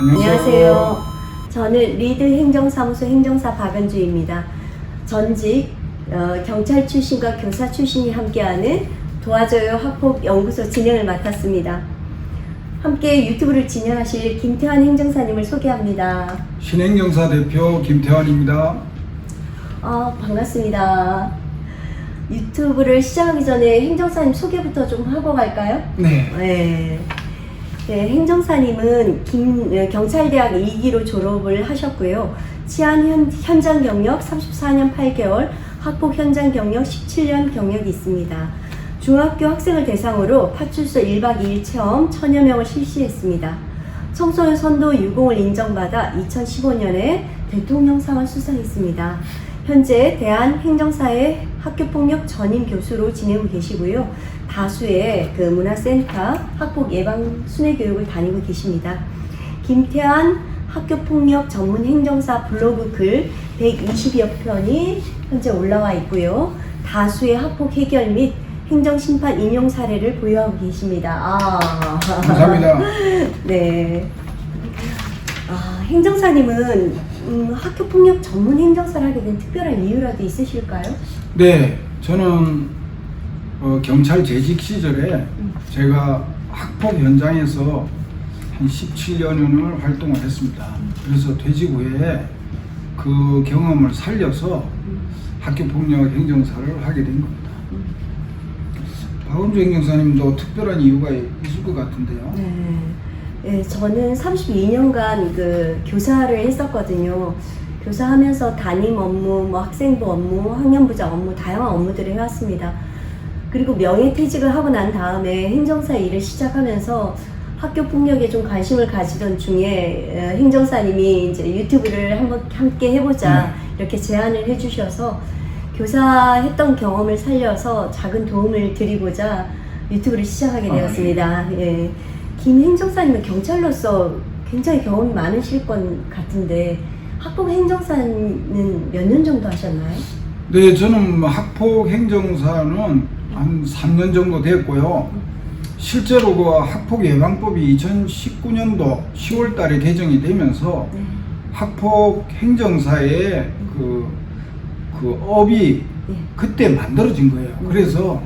안녕하세요. 저는 리드 행정사무소 행정사 박은주입니다. 전직 경찰 출신과 교사 출신이 함께하는 도와줘요 학폭연구소 진행을 맡았습니다. 함께 유튜브를 진행하실 김태환 행정사님을 소개합니다. 신행정사 대표 김태환입니다. 반갑습니다. 유튜브를 시작하기 전에 행정사님 소개부터 좀 하고 갈까요? 네. 네, 행정사님은 경찰대학 2기로 졸업을 하셨고요. 치안 현장 경력 34년 8개월, 학폭 현장 경력 17년 경력이 있습니다. 중학교 학생을 대상으로 파출소 1박 2일 체험 1000여 명을 실시했습니다. 청소년 선도 유공을 인정받아 2015년에 대통령상을 수상했습니다. 현재 대한행정사회 학교폭력 전임 교수로 지내고 계시고요. 다수의 문화센터 학폭 예방 순회 교육을 다니고 계십니다. 김태환 학교폭력 전문 행정사 블로그 글 120여 편이 현재 올라와 있고요. 다수의 학폭 해결 및 행정심판 인용 사례를 보유하고 계십니다. 감사합니다. 네. 행정사님은 학교폭력 전문 행정사를 하게 된 특별한 이유라도 있으실까요? 네, 저는 경찰 재직 시절에 제가 학폭 현장에서 한 17년을 활동을 했습니다. 그래서 퇴직 후에 그 경험을 살려서 학교폭력 행정사를 하게 된 겁니다. 박은주 행정사님도 특별한 이유가 있을 것 같은데요. 네, 저는 32년간 교사를 했었거든요. 교사하면서 담임 업무, 학생부 업무, 학년부장 업무, 다양한 업무들을 해왔습니다. 그리고 명예퇴직을 하고 난 다음에 행정사 일을 시작하면서 학교 폭력에 좀 관심을 가지던 중에 행정사님이 이제 유튜브를 한번 함께 해보자 이렇게 제안을 해주셔서 교사했던 경험을 살려서 작은 도움을 드리고자 유튜브를 시작하게 되었습니다. 예. 김 행정사님은 경찰로서 굉장히 경험이 많으실 것 같은데 학폭 행정사는 몇 년 정도 하셨나요? 네, 저는 학폭 행정사는 한 3년 정도 됐고요. 실제로 그 학폭 예방법이 2019년도 10월 달에 개정이 되면서 학폭 행정사의 그 업이 그때 만들어진 거예요. 그래서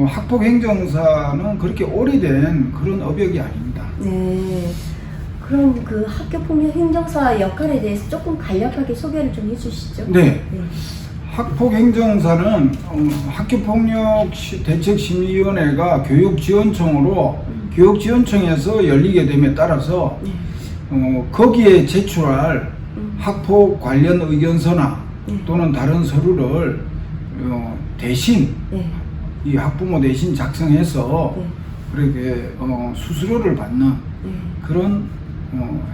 학폭 행정사는 그렇게 오래된 그런 업역이 아닙니다. 네. 그럼 학교폭력 행정사 역할에 대해서 조금 간략하게 소개를 좀 해주시죠. 네. 학폭 행정사는 학교폭력 대책심의위원회가 교육지원청으로 교육지원청에서 열리게 됨에 따라서 거기에 제출할 학폭 관련 의견서나 또는 다른 서류를 대신 이 학부모 대신 작성해서 그렇게 수수료를 받는 그런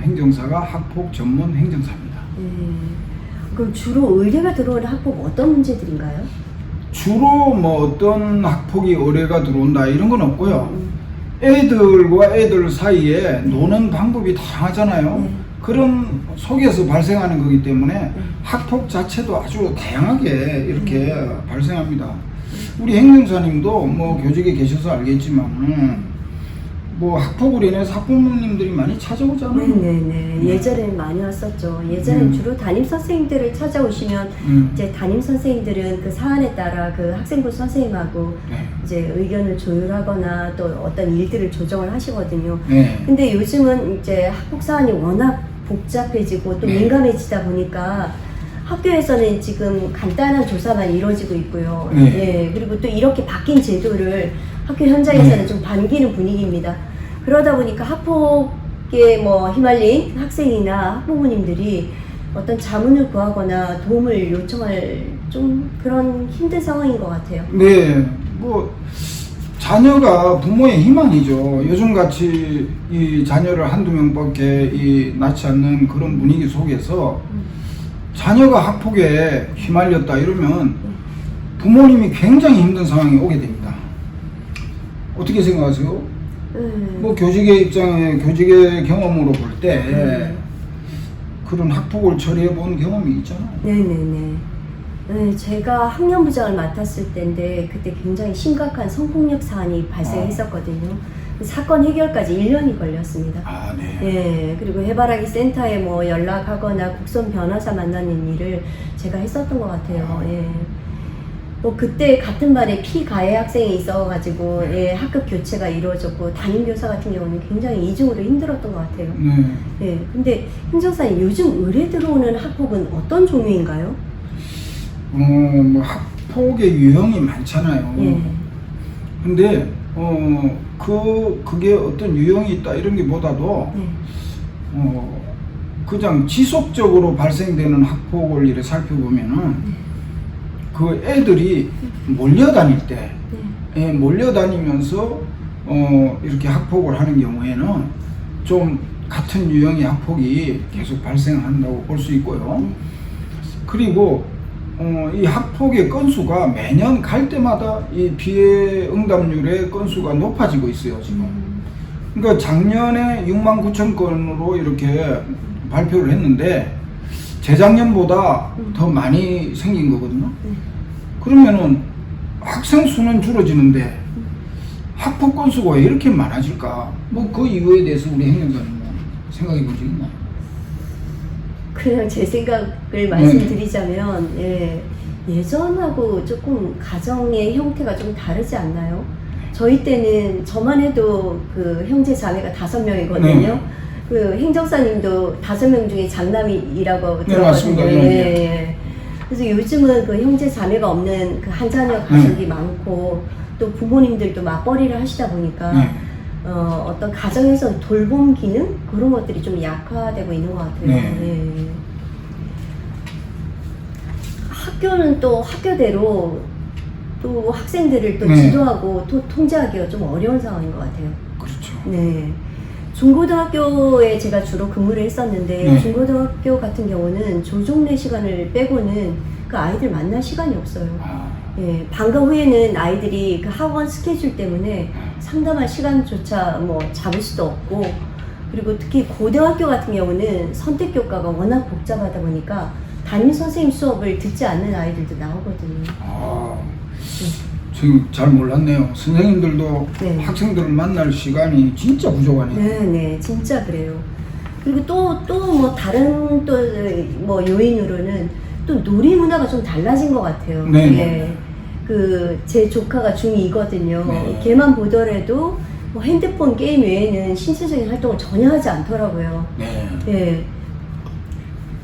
행정사가 학폭 전문 행정사입니다. 그럼 주로 의뢰가 들어오는 학폭 어떤 문제들인가요? 주로 어떤 학폭이 의뢰가 들어온다 이런 건 없고요. 애들과 애들 사이에 노는 방법이 다양하잖아요. 그런 속에서 발생하는 거기 때문에 학폭 자체도 아주 다양하게 이렇게 발생합니다. 우리 행정사님도 교직에 계셔서 알겠지만 학폭으로 인해서 학부모님들이 많이 찾아오잖아요. 네네네. 예전에는 많이 왔었죠. 예전엔 주로 담임 선생님들을 찾아오시면 이제 담임 선생님들은 그 사안에 따라 그 학생부 선생님하고 이제 의견을 조율하거나 또 어떤 일들을 조정을 하시거든요. 근데 요즘은 이제 학폭 사안이 워낙 복잡해지고 또 민감해지다 보니까 학교에서는 지금 간단한 조사만 이루어지고 있고요. 그리고 또 이렇게 바뀐 제도를 학교 현장에서는 좀 반기는 분위기입니다. 그러다 보니까 학폭에 휘말린 학생이나 학부모님들이 어떤 자문을 구하거나 도움을 요청할 좀 그런 힘든 상황인 것 같아요. 네, 자녀가 부모의 희망이죠. 요즘같이 이 자녀를 한두 명밖에 낳지 않는 그런 분위기 속에서 자녀가 학폭에 휘말렸다 이러면 부모님이 굉장히 힘든 상황이 오게 됩니다. 어떻게 생각하세요? 교직의 입장에, 교직의 경험으로 볼 때 그런 학폭을 처리해 본 경험이 있잖아요. 네네네. 네, 제가 학년부장을 맡았을 때인데 그때 굉장히 심각한 성폭력 사안이 발생했었거든요. 사건 해결까지 1년이 걸렸습니다. 아, 네. 예, 그리고 해바라기 센터에 뭐 연락하거나 국선 변호사 만나는 일을 제가 했었던 것 같아요. 예. 뭐 그때 같은 반에 피가해 학생이 있어가지고 예, 학급 교체가 이루어졌고 담임교사 같은 경우는 굉장히 이중으로 힘들었던 것 같아요. 네. 예, 근데 행정사님 요즘 의뢰 들어오는 학폭은 어떤 종류인가요? 뭐 학폭의 유형이 많잖아요. 예. 근데 그게 어떤 유형이 있다 이런 게 보다도 네. 그냥 지속적으로 발생되는 학폭을 이렇게 살펴보면은 그 애들이 몰려다닐 때 네. 몰려다니면서 이렇게 학폭을 하는 경우에는 좀 같은 유형의 학폭이 계속 발생한다고 볼 수 있고요. 그리고 이 학폭의 건수가 매년 갈 때마다 이 피해 응답률의 건수가 높아지고 있어요, 지금. 그러니까 작년에 69,000건으로 이렇게 발표를 했는데 재작년보다 더 많이 생긴 거거든요. 그러면은 학생 수는 줄어지는데 학폭 건수가 왜 이렇게 많아질까? 뭐 그 이유에 대해서 우리 행정사님 생각해 본 적 있나요? 그냥 제 생각을 말씀드리자면 예전하고 조금 가정의 형태가 좀 다르지 않나요? 저희 때는 저만 해도 그 형제 자매가 5명이거든요. 네. 그 행정사님도 5명 중에 장남이라고 네, 들었거든요. 맞습니다. 예. 그래서 요즘은 그 형제 자매가 없는 그 한 자녀 가족이 많고 또 부모님들도 맞벌이를 하시다 보니까 어떤 가정에서 돌봄 기능 그런 것들이 좀 약화되고 있는 것 같아요. 네. 학교는 또 학교대로 또 학생들을 또 네. 지도하고 또 통제하기가 좀 어려운 상황인 것 같아요. 그렇죠. 네. 중고등학교에 제가 주로 근무를 했었는데 네. 중고등학교 같은 경우는 조종례 시간을 빼고는 그 아이들 만날 시간이 없어요. 예, 방과 후에는 아이들이 그 학원 스케줄 때문에 상담할 시간조차 뭐 잡을 수도 없고, 그리고 특히 고등학교 같은 경우는 선택 교과가 워낙 복잡하다 보니까 담임 선생님 수업을 듣지 않는 아이들도 나오거든요. 지금 잘 몰랐네요. 선생님들도 네. 학생들을 만날 시간이 진짜 부족하네요. 네, 진짜 그래요. 그리고 또 뭐 다른 또 뭐 요인으로는 또 놀이 문화가 좀 달라진 것 같아요. 네. 예. 그 제 조카가 중2거든요. 네. 걔만 보더라도 뭐 핸드폰 게임 외에는 신체적인 활동을 전혀 하지 않더라고요. 네. 예.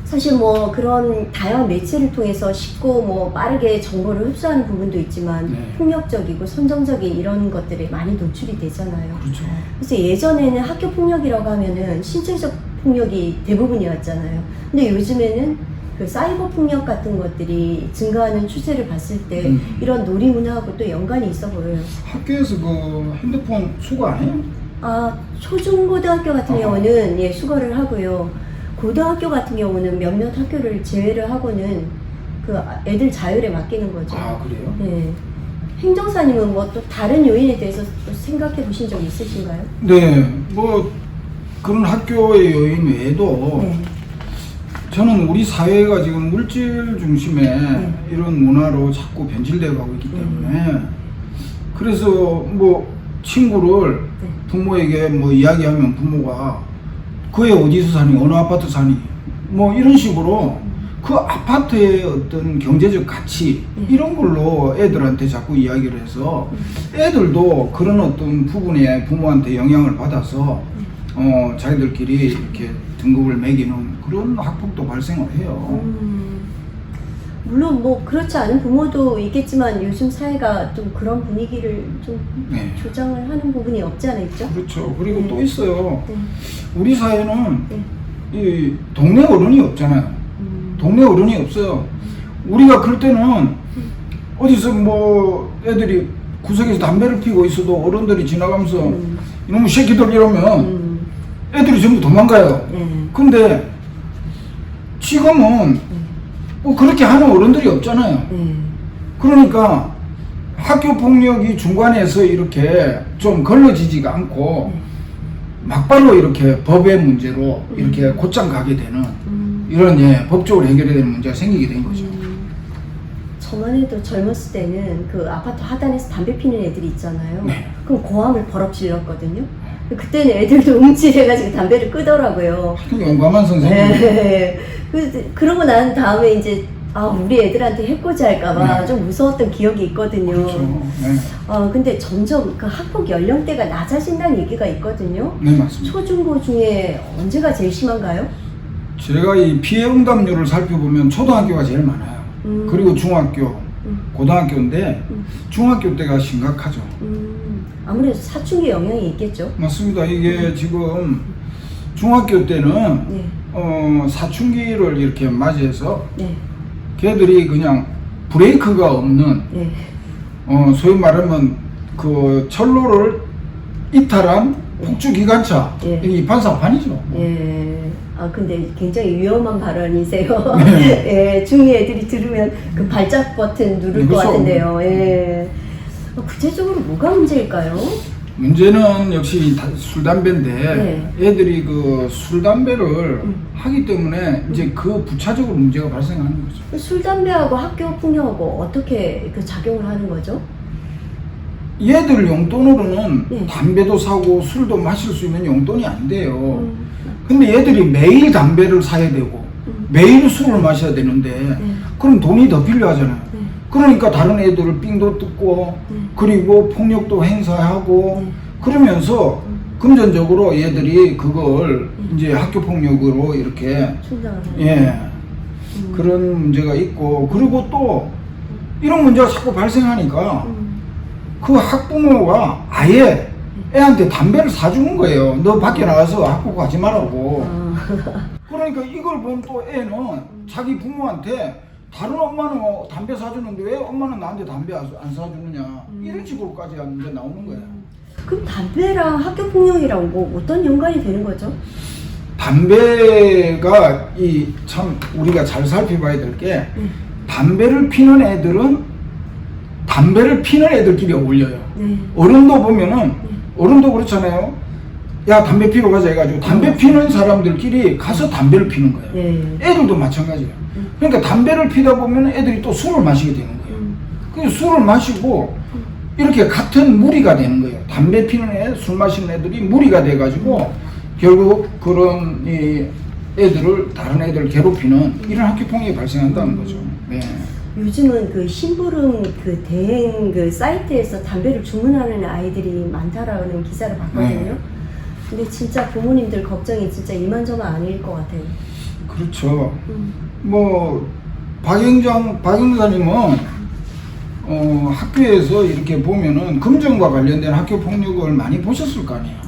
사실 뭐 그런 다양한 매체를 통해서 쉽고 뭐 빠르게 정보를 흡수하는 부분도 있지만 네. 폭력적이고 선정적인 이런 것들이 많이 노출이 되잖아요. 그렇죠. 그래서 예전에는 학교 폭력이라고 하면은 신체적 폭력이 대부분이었잖아요. 근데 요즘에는 그 사이버 폭력 같은 것들이 증가하는 추세를 봤을 때 이런 놀이 문화하고 또 연관이 있어 보여요. 학교에서 그 핸드폰 수거 안 해요? 아, 초중고등학교 같은 경우는 예, 수거를 하고요. 고등학교 같은 경우는 몇몇 학교를 제외를 하고는 그 애들 자율에 맡기는 거죠. 그래요? 네. 행정사님은 뭐 또 다른 요인에 대해서 또 생각해 보신 적 있으신가요? 네, 뭐 그런 학교의 요인 외에도 네. 저는 우리 사회가 지금 물질 중심의 이런 문화로 자꾸 변질되어 가고 있기 때문에 그래서 뭐 친구를 부모에게 뭐 이야기하면 부모가 그애 어디서 사니, 어느 아파트 사니 뭐 이런 식으로 그 아파트의 어떤 경제적 가치 이런 걸로 애들한테 자꾸 이야기를 해서 애들도 그런 어떤 부분에 부모한테 영향을 받아서 자기들끼리 이렇게 등급을 매기는 그런 학폭도 발생을 해요. 물론 뭐 그렇지 않은 부모도 있겠지만 요즘 사회가 좀 그런 분위기를 좀 네. 조장을 하는 부분이 없지 않아 있죠? 그렇죠. 그리고 또 있어요. 네. 우리 사회는 이 동네 어른이 없잖아요. 동네 어른이 없어요. 우리가 그럴 때는 어디서 뭐 애들이 구석에서 담배를 피고 있어도 어른들이 지나가면서 이놈의 새끼들 이러면 애들이 전부 도망가요. 근데 지금은 뭐 그렇게 하는 어른들이 없잖아요. 그러니까 학교 폭력이 중간에서 이렇게 좀 걸러지지가 않고 막바로 이렇게 법의 문제로 이렇게 곧장 가게 되는 이런 법적으로 해결해야 되는 문제가 생기게 된 거죠. 저만 해도 젊었을 때는 그 아파트 하단에서 담배 피는 애들이 있잖아요. 네. 그럼 고함을 버럭 질렀거든요. 그때는 애들도 움찔해가지고 담배를 끄더라고요. 하여튼 용감한 선생님. 네. 그러고 난 다음에 이제 우리 애들한테 해코지 할까봐 네. 좀 무서웠던 기억이 있거든요. 그렇죠. 네. 근데 점점 그 학폭 연령대가 낮아진다는 얘기가 있거든요. 네, 맞습니다. 초중고 중에 언제가 제일 심한가요? 제가 이 피해 응답률을 살펴보면 초등학교가 제일 많아요. 그리고 중학교, 고등학교인데 중학교 때가 심각하죠. 아무래도 사춘기 영향이 있겠죠. 맞습니다. 이게 지금 중학교 때는 네. 사춘기를 이렇게 맞이해서 네. 걔들이 그냥 브레이크가 없는 네. 소위 말하면 그 철로를 이탈한 폭주기관차, 예. 이게 이판사판이죠. 예. 근데 굉장히 위험한 발언이세요. 네. 예, 중이 애들이 들으면 그 발작 버튼 누를 것 그렇죠. 같은데요. 예. 구체적으로 뭐가 문제일까요? 문제는 역시 술, 담배인데 네. 애들이 그 술, 담배를 하기 때문에 이제 그 부차적으로 문제가 발생하는 거죠. 술, 담배하고 학교 폭력하고 어떻게 그 작용을 하는 거죠? 얘들 용돈으로는 네. 담배도 사고 술도 마실 수 있는 용돈이 안 돼요. 근데 얘들이 매일 담배를 사야 되고 매일 술을 마셔야 되는데 그럼 돈이 더 필요하잖아요. 그러니까 다른 애들을 삥도 뜯고 그리고 폭력도 행사하고 그러면서 금전적으로 얘들이 그걸 이제 학교 폭력으로 이렇게 충당을 하는 예 그런 문제가 있고, 그리고 또 이런 문제가 자꾸 발생하니까 그 학부모가 아예 애한테 담배를 사주는 거예요. 너 밖에 나가서 학교 가지 말라고. 그러니까 이걸 본 또 애는 자기 부모한테 다른 엄마는 담배 사주는데 왜 엄마는 나한테 담배 안 사주느냐, 이런 식으로까지 이제 나오는 거예요. 그럼 담배랑 학교 폭력이랑 뭐 어떤 연관이 되는 거죠? 담배가 참 우리가 잘 살펴봐야 될 게 담배를 피는 애들은 담배를 피는 애들끼리 어울려요. 어른도 보면은 어른도 그렇잖아요. 야 담배 피러 가자 해가지고 담배 피는 사람들끼리 가서 담배를 피는 거예요. 애들도 마찬가지예요. 그러니까 담배를 피다 보면 애들이 또 술을 마시게 되는 거예요. 그래서 술을 마시고 이렇게 같은 무리가 되는 거예요. 담배 피는 애, 술 마시는 애들이 무리가 돼가지고 결국 그런 애들을 다른 애들을 괴롭히는 이런 학교 폭력이 발생한다는 거죠. 네. 요즘은 그 심부름 그 대행 그 사이트에서 담배를 주문하는 아이들이 많다라는 기사를 봤거든요. 근데 진짜 부모님들 걱정이 진짜 이만저만 아닐 것 같아요. 그렇죠. 뭐 박영사님은 학교에서 이렇게 보면은 금전과 관련된 학교 폭력을 많이 보셨을 거 아니에요.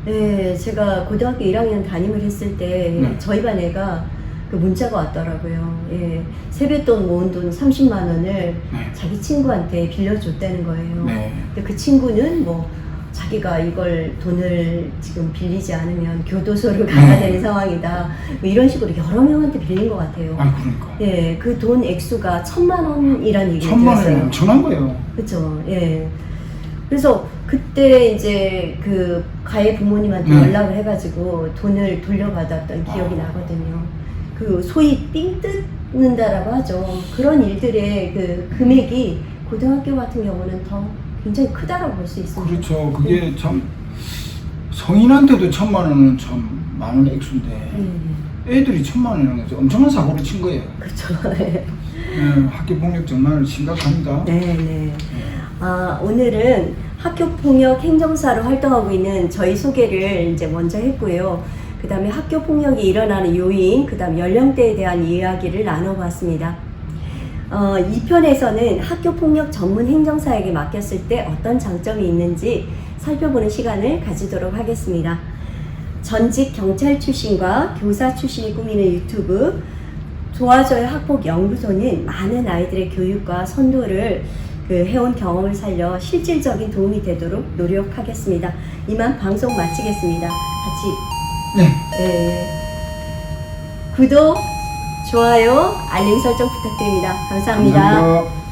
네, 제가 고등학교 1학년 담임을 했을 때 저희 반 애가 그 문자가 왔더라고요. 예, 세뱃돈 모은 돈 30만 원을 자기 친구한테 빌려줬다는 거예요. 근데 그 친구는 뭐 자기가 이걸 돈을 지금 빌리지 않으면 교도소를 가야 되는 상황이다. 뭐 이런 식으로 여러 명한테 빌린 것 같아요. 그러니까. 예, 그 돈 액수가 1,000만 원이라는 얘기를 1,000만 원이 들었어요. 엄청난 거예요. 그렇죠. 예. 그래서 그때 이제 그 가해 부모님한테 연락을 해가지고 돈을 돌려받았던 기억이 나거든요. 그 소위 삥 뜯는다라고 하죠. 그런 일들의 그 금액이 고등학교 같은 경우는 더 굉장히 크다라고 볼 수 있습니다. 그렇죠. 그게 참 성인한테도 1,000만 원은 참 많은 액수인데 애들이 1,000만 원이라는 거죠. 엄청난 사고를 친 거예요. 그렇죠. 네. 학교 폭력 정말 심각합니다. 네. 오늘은 학교 폭력 행정사로 활동하고 있는 저희 소개를 이제 먼저 했고요. 그 다음에 학교 폭력이 일어나는 요인, 그 다음 연령대에 대한 이야기를 나눠봤습니다. 2편에서는 학교 폭력 전문 행정사에게 맡겼을 때 어떤 장점이 있는지 살펴보는 시간을 가지도록 하겠습니다. 전직 경찰 출신과 교사 출신이 꾸미는 유튜브 도와줘요 학폭 연구소는 많은 아이들의 교육과 선도를 해온 경험을 살려 실질적인 도움이 되도록 노력하겠습니다. 이만 방송 마치겠습니다. 같이 구독, 좋아요, 알림 설정 부탁드립니다. 감사합니다. 감사합니다.